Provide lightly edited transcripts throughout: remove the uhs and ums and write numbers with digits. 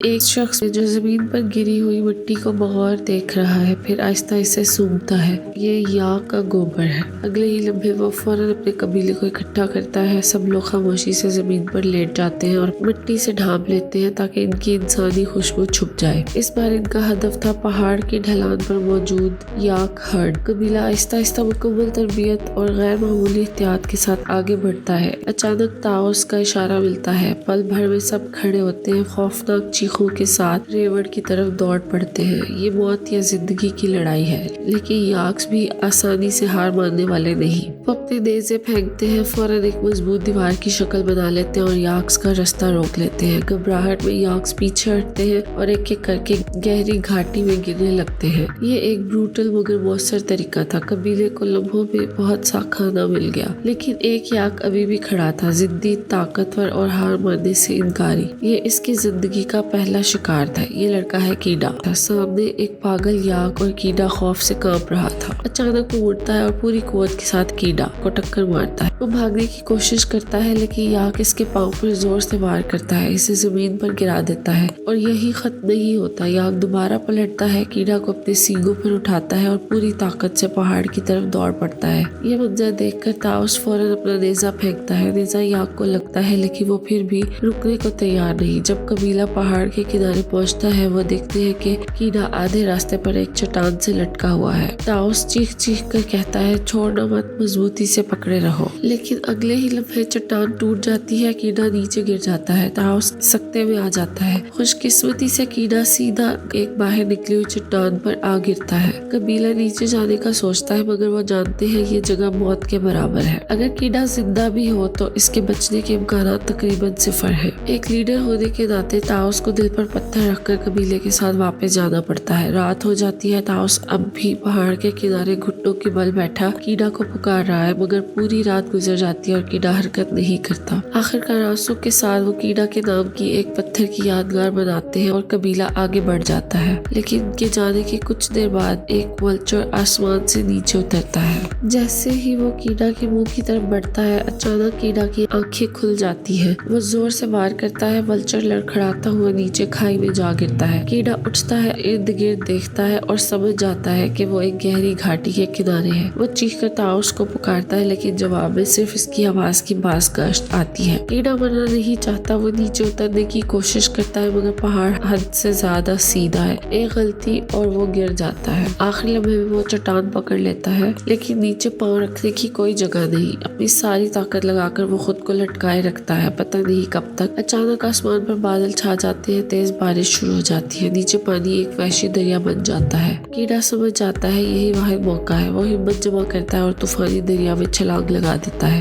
ایک شخص جو زمین پر گری ہوئی مٹی کو بغور دیکھ رہا ہے، پھر آہستہ آہستہ سونگھتا ہے۔ یہ یاک کا گوبر ہے۔ اگلے ہی لمحے وہ فوراً اپنے قبیلے کو اکٹھا کرتا ہے۔ سب لوگ خاموشی سے زمین پر لیٹ جاتے ہیں اور مٹی سے ڈھانپ لیتے ہیں تاکہ ان کی انسانی خوشبو چھپ جائے۔ اس بار ان کا ہدف تھا پہاڑ کی ڈھلان پر موجود یاک ہرڈ۔ قبیلہ آہستہ آہستہ مکمل تربیت اور غیر معمولی احتیاط کے ساتھ آگے بڑھتا ہے۔ اچانک تاؤس کا اشارہ ملتا ہے۔ پل بھر میں سب کھڑے ہوتے ہیں، خوفناک چیخوں کے ساتھ ریوڑ کی طرف دوڑ پڑتے ہیں۔ یہ موت یا زندگی کی لڑائی ہے، لیکن یاکس بھی آسانی سے ہار ماننے والے نہیں۔ وہ اپنے نیزے پھینکتے ہیں، فوراً ایک مضبوط دیوار کی شکل بنا لیتے ہیں اور یاکس کا رستہ روک لیتے ہیں۔ گھبراہٹ میں یاکس پیچھے ہٹتے ہیں اور ایک ایک کر کے گہری گھاٹی میں گرنے لگتے ہیں۔ یہ ایک بروٹل مگر مؤثر طریقہ تھا۔ قبیلے کو لمحوں میں بہت سا کھانا مل گیا، لیکن ایک یاک ابھی بھی کھڑا تھا، ضدی، طاقتور اور ہار ماننے سے انکاری۔ یہ اس کی زندگی کا پہلا شکار تھا۔ یہ لڑکا ہے کیڈا تھا۔ سامنے ایک پاگل یاک اور کیڈا خوف سے کانپ رہا تھا۔ اچانک وہ اڑتا ہے اور پوری قوت کے ساتھ کیڈا کو ٹکر مارتا ہے۔ وہ بھاگنے کی کوشش کرتا ہے، لیکن یاک اس کے پاؤں پر زور سے وار کرتا ہے، اسے زمین پر گرا دیتا ہے۔ اور یہی ختم نہیں ہوتا، یاک دوبارہ پلٹتا ہے، کیڈا کو اپنے سینگوں پر اٹھاتا ہے اور پوری طاقت سے پہاڑ کی طرف دوڑ پڑتا ہے۔ یہ منظر دیکھ کر تاؤس فوراً اپنا نیزہ پھینکتا ہے۔ نیزہ یاک کو لگتا ہے، لیکن وہ پھر بھی رکنے کو تیار نہیں۔ جب قبیلہ پہاڑ کے کنارے پہنچتا ہے، وہ دیکھتے ہیں کہ کیڈا آدھے راستے پر ایک چٹان سے لٹکا ہوا ہے۔ تاؤس چیخ چیخ کر کہتا ہے، چھوڑنا مت، مضبوطی سے پکڑے رہو۔ لیکن اگلے ہی لمحے چٹان ٹوٹ جاتی ہے، کیڈا نیچے گر جاتا ہے۔ تاؤس سکتے میں آ جاتا ہے۔ خوش قسمتی سے کیڈا سیدھا ایک باہر نکلی ہوئی چٹان پر آ گرتا ہے۔ قبیلہ نیچے جانے کا سوچتا ہے، مگر وہ جانتے ہیں یہ جگہ موت کے برابر ہے۔ اگر کیڈا زندہ بھی ہو تو اس کے بچنے کے امکانات تقریباً صفر ہیں۔ ایک لیڈر ہونے کے ناطے تاؤس کو دل پر پتھر رکھ کر قبیلے کے ساتھ واپس جانا پڑتا ہے۔ رات ہو جاتی ہے۔ تاؤس اب بھی پہاڑ کے کنارے گھٹنوں کے بل بیٹھا کیڈا کو پکار رہا ہے، مگر پوری رات گزر جاتی ہے اور کیڈا حرکت نہیں کرتا۔ آخرکار آنسوں کے ساتھ وہ کیڈا کے نام کی ایک پتھر کی یادگار بناتے ہیں اور قبیلہ آگے بڑھ جاتا ہے۔ لیکن ان کے جانے کے کچھ دیر بعد ایک ولچر آسمان سے نیچے اترتا ہے۔ جیسے ہی وہ کیڈا کے منہ کی طرف بڑھتا ہے، اچانک کیڈا کی آنکھیں کھل جاتی ہیں۔ وہ زور سے وار کرتا ہے، ولچر لڑکھڑاتا ہوا نیچے کھائی میں جا گرتا ہے۔ کیڈا اٹھتا ہے، ارد گرد دیکھتا ہے اور سمجھ جاتا ہے کہ وہ ایک گہری گھاٹی کے کنارے ہے۔ وہ چیخ کر تاؤس کو پکارتا ہے، لیکن جواب میں صرف اس کی آواز کی بازگشت آتی ہے۔ کیڈا مرنا نہیں چاہتا۔ وہ نیچے اترنے کی کوشش کرتا ہے، مگر پہاڑ حد سے زیادہ سیدھا ہے۔ ایک غلطی اور وہ گر جاتا ہے۔ آخری لمحے میں وہ چٹان پکڑ لیتا ہے، لیکن نیچے پاؤں رکھنے کی کوئی جگہ نہیں۔ اپنی ساری طاقت لگا کر وہ خود کو لٹکائے رکھتا ہے، پتہ نہیں کب تک۔ اچانک آسمان پر بادل چھا جاتے ہیں، تیز بارش شروع ہو جاتی ہے، نیچے پانی ایک وحشی دریا بن جاتا ہے۔ کیڈا سمجھ جاتا ہے یہی واحد موقع ہے۔ وہ ہمت جمع کرتا ہے اور طوفانی دریا میں چھلانگ لگا دیتا ہے۔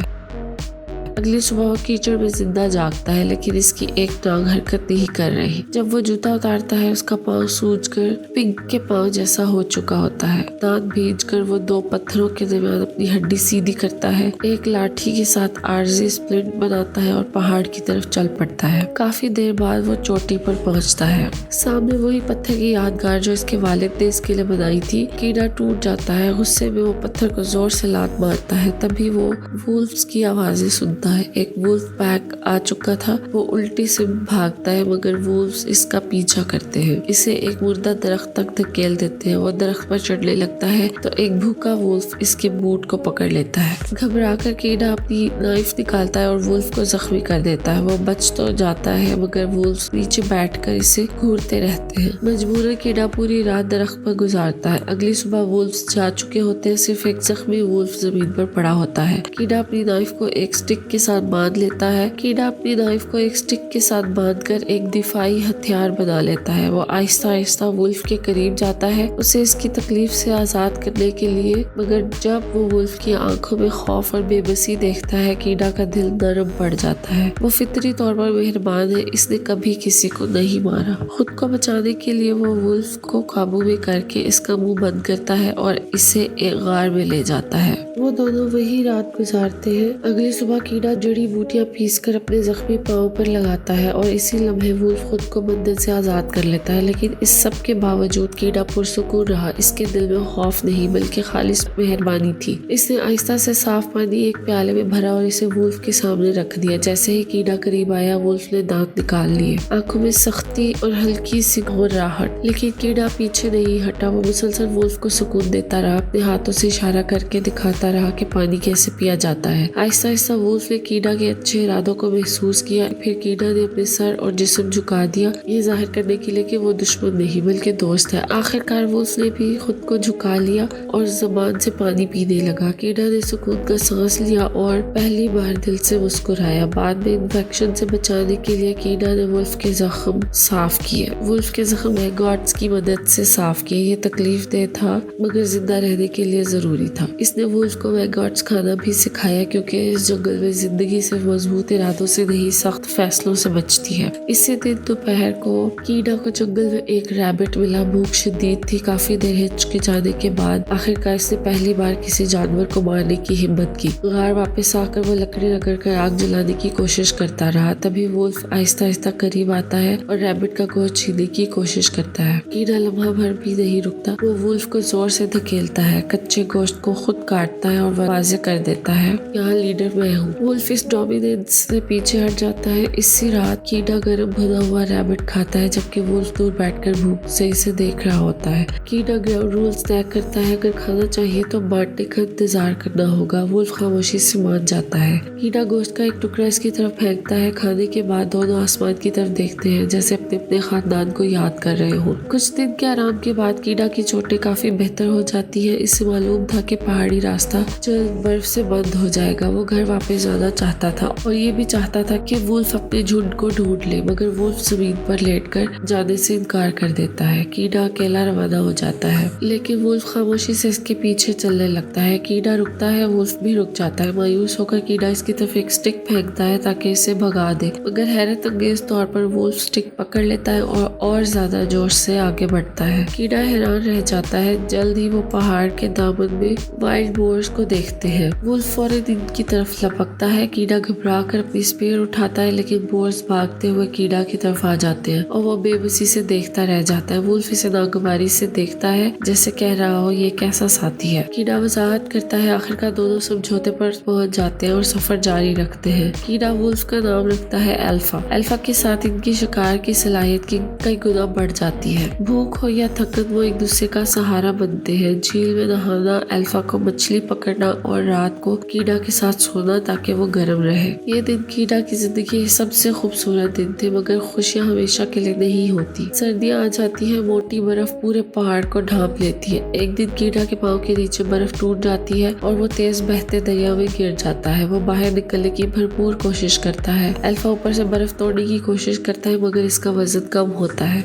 اگلی صبح وہ کیچڑ میں زندہ جاگتا ہے، لیکن اس کی ایک ٹانگ حرکت نہیں کر رہی۔ جب وہ جوتا اتارتا ہے، اس کا پاؤں سوج کر پگ کے پاؤں جیسا ہو چکا ہوتا ہے۔ دانت بھینج کر وہ دو پتھروں کے درمیان اپنی ہڈی سیدھی کرتا ہے، ایک لاٹھی کے ساتھ عارضی سپلنٹ بناتا ہے اور پہاڑ کی طرف چل پڑتا ہے۔ کافی دیر بعد وہ چوٹی پر پہنچتا ہے۔ سامنے وہی پتھر کی یادگار جو اس کے والد نے اس کے لیے بنائی تھی۔ کیڈا ٹوٹ جاتا ہے، غصے میں وہ پتھر کو زور سے لات مارتا ہے۔ تبھی وہ وولفز کی آوازیں سنتا ہے۔ ایک وولف پیک آ چکا تھا۔ وہ الٹی سے بھاگتا ہے، مگر وولفز اس کا پیچھا کرتے ہیں، اسے ایک مردہ درخت تک دھکیل دیتے ہیں۔ وہ درخت پر چڑھنے لگتا ہے تو ایک بھوکا وولف اس کے بوٹ کو پکڑ لیتا ہے۔ گھبرا کر کیڈا اپنی نائف نکالتا ہے اور وولف کو زخمی کر دیتا ہے۔ وہ بچ تو جاتا ہے، مگر وولفز نیچے بیٹھ کر اسے گھورتے رہتے ہیں۔ مجبوراً کیڈا پوری رات درخت پر گزارتا ہے۔ اگلی صبح وولفز جا چکے ہوتے ہیں، صرف ایک زخمی وولف زمین پر پڑا ہوتا ہے۔ کیڈا اپنی نائف کو ایک سٹک کے ساتھ باندھ لیتا ہے۔ کیڈا اپنی نائف کو ایک سٹک کے ساتھ باندھ کر ایک دفاعی ہتھیار بنا لیتا ہے۔ وہ آہستہ آہستہ وولف کے قریب جاتا ہے، اسے اس کی تکلیف سے آزاد کرنے کے لیے، مگر جب وہ وولف کی آنکھوں میں خوف اور بے بسی دیکھتا ہے، کیڈا کا دل نرم پڑ جاتا ہے۔ وہ فطری طور پر مہربان ہے، اس نے کبھی کسی کو نہیں مارا۔ خود کو بچانے کے لیے وہ وولف کو قابو میں کر کے اس کا منہ بند کرتا ہے اور اسے ایک غار میں لے جاتا ہے۔ وہ دونوں وہی رات گزارتے ہیں۔ اگلی صبح کیڈا کیڑا جڑی بوٹیاں پیس کر اپنے زخمی پاؤں پر لگاتا ہے اور اسی لمحے وولف خود کو بندھن سے آزاد کر لیتا ہے، لیکن اس سب کے باوجود کیڑا پرسکون رہا۔ اس کے دل میں خوف نہیں بلکہ خالص مہربانی تھی۔ اس نے آہستہ سے صاف پانی ایک پیالے میں بھرا اور اسے وولف کے سامنے رکھ دیا۔ جیسے ہی کیڑا قریب آیا، وولف نے دانت نکال لیے، آنکھوں میں سختی اور ہلکی سی گھبراہٹ، لیکن کیڑا پیچھے نہیں ہٹا۔ وہ مسلسل وولف کو سکون دیتا رہا، اپنے ہاتھوں سے اشارہ کر کے دکھاتا رہا کہ پانی کیسے پیا جاتا ہے۔ آہستہ آہستہ وولف نے کیڑا کے اچھے ارادوں کو محسوس کیا، پھر کیڑا نے اپنے سر اور جسم جھکا دیا، یہ ظاہر کرنے کے لیے کہ وہ دشمن نہیں بلکہ دوست ہے۔ آخر کار وولف نے بھی خود کو جھکا لیا اور زبان سے پانی پینے لگا۔ کیڑا نے سکون کا سانس لیا اور پہلی بار دل سے مسکرایا۔ بعد میں انفیکشن سے بچانے کے لیے کیڑا نے وولف کے زخم صاف کیے۔ وولف کے زخم گارڈز کی مدد سے صاف کیے۔ یہ تکلیف دہ تھا مگر زندہ رہنے کے لیے ضروری تھا۔ اس نے وولف کو گارڈز کھانا بھی سکھایا، کیونکہ اس جنگل میں زندگی صرف مضبوط ارادوں سے نہیں سخت فیصلوں سے بچتی ہے۔ اسی دن دوپہر کو کیڑا کو جنگل میں ایک ریبٹ ملا۔ بھوک شدید تھی۔ کافی دیر ہچکچانے کے بعد آخرکار اس نے پہلی بار کسی جانور کو مارنے کی ہمت کی۔ غار واپس آ کر وہ لکڑی رگڑ کر آگ جلانے کی کوشش کرتا رہا۔ تبھی وولف آہستہ آہستہ قریب آتا ہے اور ریبٹ کا گوشت چھیننے کی کوشش کرتا ہے۔ کیڑا لمحہ بھر بھی نہیں رکتا۔ وہ وولف کو زور سے دھکیلتا ہے، کچے گوشت کو خود کاٹتا ہے اور واضح کر دیتا ہے، یہاں لیڈر میں ہوں۔ وولف اس ڈومیننس سے پیچھے ہٹ جاتا ہے۔ اسی رات کیڑا گرم بھنا ہوا ریبٹ کھاتا ہے، جبکہ وولف دور بیٹھ کر بھوک سے اسے دیکھ رہا ہوتا ہے۔ کیڑا گراؤنڈ رولز طے کرتا ہے، اگر کھانا چاہیے تو بانٹنے کا انتظار کرنا ہوگا۔ وولف خاموشی سے مان جاتا ہے۔ کیڑا گوشت کا ایک ٹکڑا اس کی طرف پھینکتا ہے۔ کھانے کے بعد دونوں آسمان کی طرف دیکھتے ہیں، جیسے اپنے اپنے خاندان کو یاد کر رہے ہوں۔ کچھ دن کے آرام کے بعد کیڑا کی چوٹیں کافی بہتر ہو جاتی ہیں۔ اسے معلوم تھا کہ پہاڑی راستہ جلد برف سے بند ہو جائے گا۔ وہ گھر واپس جانا چاہتا تھا اور یہ بھی چاہتا تھا کہ وولف اپنے جھنڈ کو ڈھونڈ لے، مگر وولف زمین پر لیٹ کر جانے سے انکار کر دیتا ہے۔ کیڑا اکیلا روانہ ہو جاتا ہے، لیکن وولف خاموشی سے اس کے پیچھے چلنے لگتا ہے۔ کیڑا رکتا ہے، وولف بھی رک جاتا ہے۔ مایوس ہو کر کیڑا اس کی طرف ایک سٹک پھینکتا ہے تاکہ اسے بھگا دے، مگر حیرت انگیز طور پر وولف سٹک پکڑ لیتا ہے اور زیادہ جوش سے آگے بڑھتا ہے۔ کیڑا حیران رہ جاتا ہے۔ جلد ہی وہ پہاڑ کے دامن میں وائلڈ بورز کو دیکھتے ہیں۔ وولف فوراً ان کی طرف لپکتا ہے۔ کیڑا گھبرا کر اپنی اسپیئر اٹھاتا ہے، لیکن بورز بھاگتے ہوئے کیڑا کی طرف آ جاتے ہیں اور وہ بے بسی سے دیکھتا رہ جاتا ہے۔ وولف اسے ناگواری سے دیکھتا ہے، جیسے کہہ رہا ہو یہ کیسا ساتھی ہے۔ کیڑا وضاحت کرتا ہے۔ آخرکار دونوں سمجھوتے پر پہنچ جاتے ہیں اور سفر جاری رکھتے ہیں۔ کیڑا وولف کا نام رکھتا ہے الفا۔ الفا کے ساتھ ان کی شکار کی صلاحیت کی کئی گنا بڑھ جاتی ہے۔ بھوک ہو یا تھکن، وہ ایک دوسرے کا سہارا بنتے ہیں۔ جھیل میں نہانا، الفا کو مچھلی پکڑنا اور رات کو کیڑا کے ساتھ سونا تاکہ وہ گرم رہے۔ یہ دن کیڑا کی زندگی کے سب سے خوبصورت دن تھے، مگر خوشیاں ہمیشہ کے لیے نہیں ہوتی۔ سردیاں آ جاتی ہیں، موٹی برف پورے پہاڑ کو ڈھانپ لیتی ہے۔ ایک دن کیڑا کے پاؤں کے نیچے برف ٹوٹ جاتی ہے اور وہ تیز بہتے دریا میں گر جاتا ہے۔ وہ باہر نکلنے کی بھرپور کوشش کرتا ہے۔ الفا اوپر سے برف توڑنے کی کوشش کرتا ہے، مگر اس کا وزن کم ہوتا ہے۔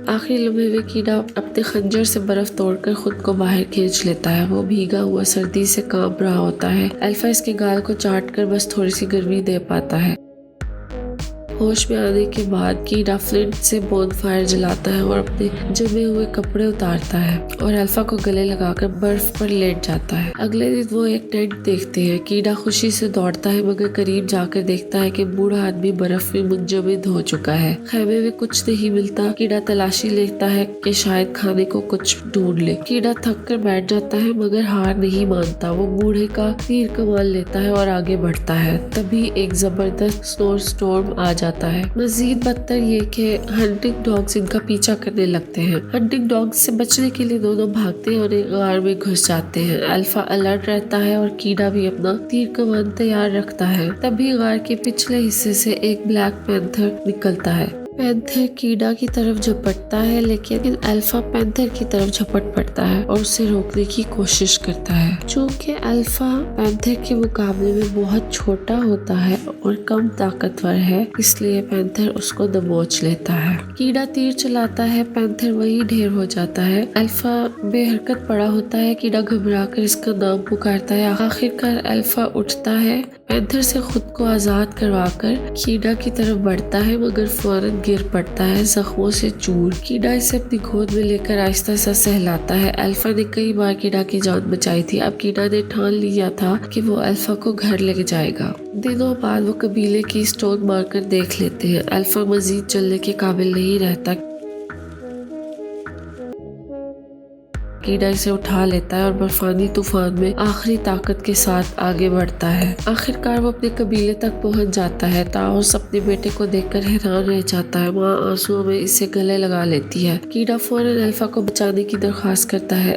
آخری لمحے میں کیڑا اپنے خنجر سے برف توڑ کر خود کو باہر کھینچ لیتا ہے۔ وہ بھیگا ہوا سردی سے کانپ رہا ہوتا ہے۔ الفا اس کے گال کو چاٹ کر بس تھوڑی سی گرمی دے پاتا ہے۔ ہوش میں آنے کے بعد کیڑا فلنٹ سے بون فائر جلاتا ہے اور اپنے جمے ہوئے کپڑے اتارتا ہے اور الفا کو گلے لگا کر برف پر لیٹ جاتا ہے۔ اگلے دن وہ ایک ٹینٹ دیکھتے ہیں۔ کیڑا خوشی سے دوڑتا ہے، مگر قریب جا کر دیکھتا ہے کہ بوڑھا آدمی برف میں منجمد ہو چکا ہے۔ خیمے میں کچھ نہیں ملتا۔ کیڑا تلاشی لیتا ہے کہ شاید کھانے کو کچھ ڈھونڈ لے۔ کیڑا تھک کر بیٹھ جاتا ہے، مگر ہار نہیں مانتا۔ وہ بوڑھے کا تیر کمان لیتا ہے اور آگے بڑھتا ہے۔ تبھی ایک زبردست سنو اسٹارم آ جاتا ہے۔ مزید بدتر یہ کہ ہنٹنگ ڈاگز ان کا پیچھا کرنے لگتے ہیں۔ ہنٹنگ ڈاگز سے بچنے کے لیے دونوں بھاگتے ہیں اور ایک غار میں گھس جاتے ہیں۔ الفا الرٹ رہتا ہے اور کیڑا بھی اپنا تیر کمان تیار رکھتا ہے۔ تبھی غار کے پچھلے حصے سے ایک بلیک پینتھر نکلتا ہے۔ پینتھر کیڑا کی طرف جھپٹتا ہے، لیکن الفا پینتھر کی طرف جھپٹ پڑتا ہے اور اسے روکنے کی کوشش کرتا ہے۔ چونکہ الفا پینتھر کے مقابلے میں بہت چھوٹا ہوتا ہے اور کم طاقتور ہے، اس لیے پینتھر اس کو دبوچ لیتا ہے۔ کیڑا تیر چلاتا ہے، پینتھر وہی ڈھیر ہو جاتا ہے۔ الفا بے حرکت پڑا ہوتا ہے۔ کیڑا گھبرا کر اس کا نام پکارتا ہے۔ آخرکار الفا اٹھتا ہے، پیندر سے خود کو آزاد کروا کر کیڈا کی طرف بڑھتا ہے مگر فوراً گر پڑتا ہے زخموں سے چور۔ کیڈا اسے اپنی گود میں لے کر آہستہ آہستہ سہلاتا ہے۔ الفا نے کئی بار کیڈا کی جان بچائی تھی، اب کیڈا نے ٹھان لیا تھا کہ وہ الفا کو گھر لے جائے گا۔ دنوں بعد وہ قبیلے کی اسٹون مار کر دیکھ لیتے ہیں۔ الفا مزید چلنے کے قابل نہیں رہتا۔ کیڈا اسے اٹھا لیتا ہے اور برفانی طوفان میں آخری طاقت کے ساتھ آگے بڑھتا ہے۔ آخرکار وہ اپنے قبیلے تک پہنچ جاتا ہے۔ تاؤس اپنے بیٹے کو دیکھ کر حیران رہ جاتا ہے۔ ماں آنسوؤں میں اسے گلے لگا لیتی ہے۔ کیڈا فوراً الفا کو بچانے کی درخواست کرتا ہے۔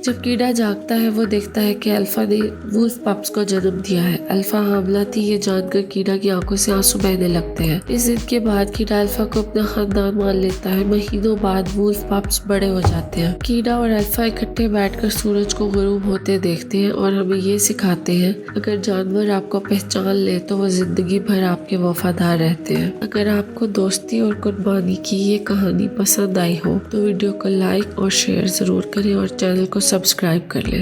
جب کیڈا جاگتا ہے وہ دیکھتا ہے کہ الفا نے وولف پپس کو جنم دیا ہے۔ الفا حاملہ تھی، یہ جان کر کیڈا کی آنکھوں سے آنسو بہنے لگتے ہیں۔ اس دن کے بعد کیڈا الفا کو اپنا خاندان مان لیتا ہے۔ مہینوں بعد وولف پپس بڑے ہو جاتے ہیں۔ کیڈا اور الفا اکٹھے بیٹھ کر سورج کو غروب ہوتے دیکھتے ہیں اور ہمیں یہ سکھاتے ہیں اگر جانور آپ کو پہچان لے تو وہ زندگی بھر آپ کے وفادار رہتے ہیں۔ اگر آپ کو دوستی اور قربانی کی یہ کہانی پسند آئی ہو تو ویڈیو کو لائک اور شیئر ضرور کریں اور چینل کو سبسکرائب کر لیں۔